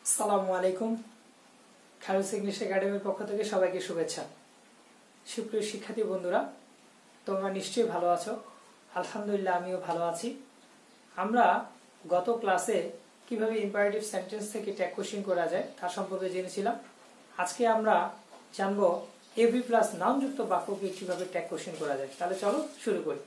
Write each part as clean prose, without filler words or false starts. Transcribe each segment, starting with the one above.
আসসালামু আলাইকুম। খারুস ইংলিশ একাডেমির পক্ষ থেকে সবাইকে শুভেচ্ছা। সুপ্রিয় শিক্ষার্থী বন্ধুরা, তোমরা নিশ্চয়ই ভালো আছো। আলহামদুলিল্লাহ, আমিও ভালো আছি। আমরা গত ক্লাসে কিভাবে ইম্পারেটিভ সেন্টেন্স থেকে ট্যাগ কোশ্চেন করা যায় তার সম্পর্কে জেনেছিলাম। আজকে আমরা জানবো এভরি প্লাস নাউনযুক্ত বাক্যকে কিভাবে ট্যাগ কোশ্চেন করা যায়। তাহলে চলো শুরু করি।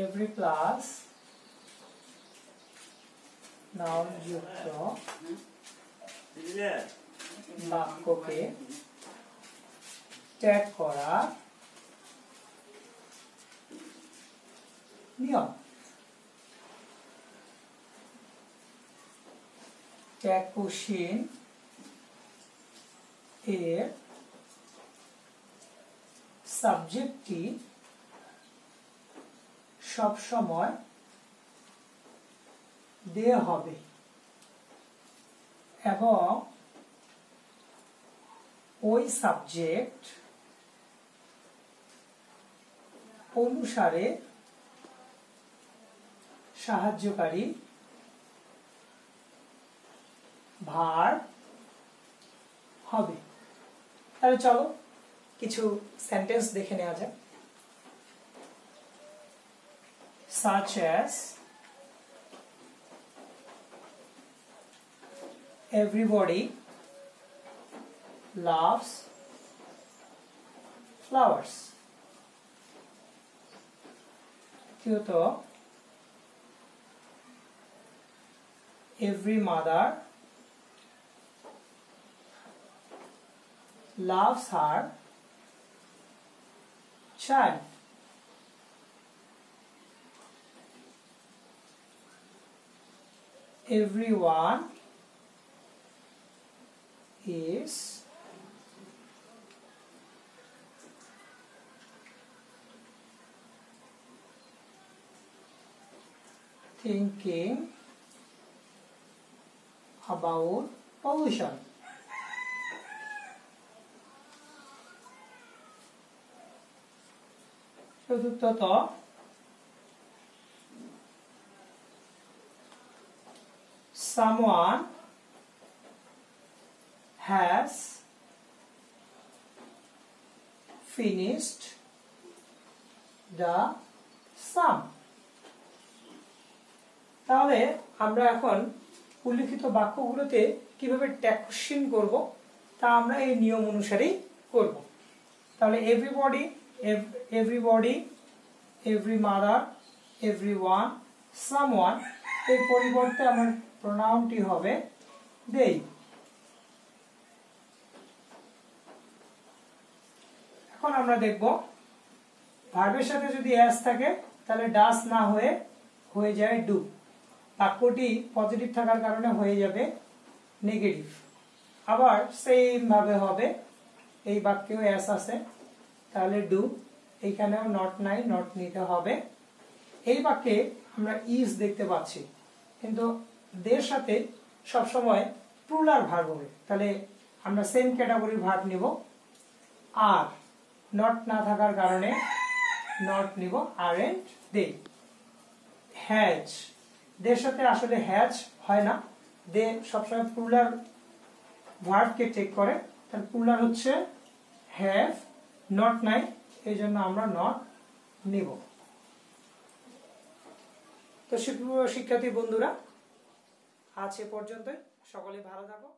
এভরি প্লাস নাউনযুক্ত বাক্যকে ট্যাগ করা নিয়ম। ট্যাগ কোশ্চেন এর সাবজেক্টটি সবসময় দেয়া হবে এবং ওই সাবজেক্ট অনুসারে সাহায্যকারী ভার্ব হবে। তাহলে চলো কিছু সেন্টেন্স দেখে নেওয়া যাক। Such as everybody loves flowers. Kyoto, every mother loves her child. Everyone is thinking about pollution. চতুর্থত, someone has finished the sum. তাহলে আমরা এখন উল্লিখিত বাক্যগুলোতে কিভাবে ট্যাগ কোশ্চেন করব তা আমরা এই নিয়ম অনুসারেই করব। তাহলে everybody, every mother, everyone, someone এর পরিবর্তে আমার প্রোনাউনটি হবে they। এখন আমরা দেখব ভার্বের সাথে যদি as থাকে তাহলে does না হয়ে যায় do। বাক্যটি পজিটিভ থাকার কারণে হয়ে যাবে নেগেটিভ। আবার সেম ভাবে হবে, এই বাক্যেও as আছে তাহলে do, এইখানেও নট নাই, নট নিতে হবে। এই বাক্যে আমরা is দেখতে পাচ্ছি, কিন্তু দের সাথে সবসময় প্লুরাল ভার্ব হবে, তাহলে আমরা সেম ক্যাটাগরির ভার্ব নিব। আর নট না থাকার কারণে নট নিব aren't they। হ্যাজ, দের সাথে আসলে হ্যাজ হয় না, দে সবসময় প্লুরাল ভার্বকে টেক করে, তাহলে প্লুরাল হচ্ছে হ্যাভ, নট নাই, এই জন্য আমরা নট নিব। তো শিক্ষার্থী বন্ধুরা, আজ এ পর্যন্তই। সকলে ভালো থাকো।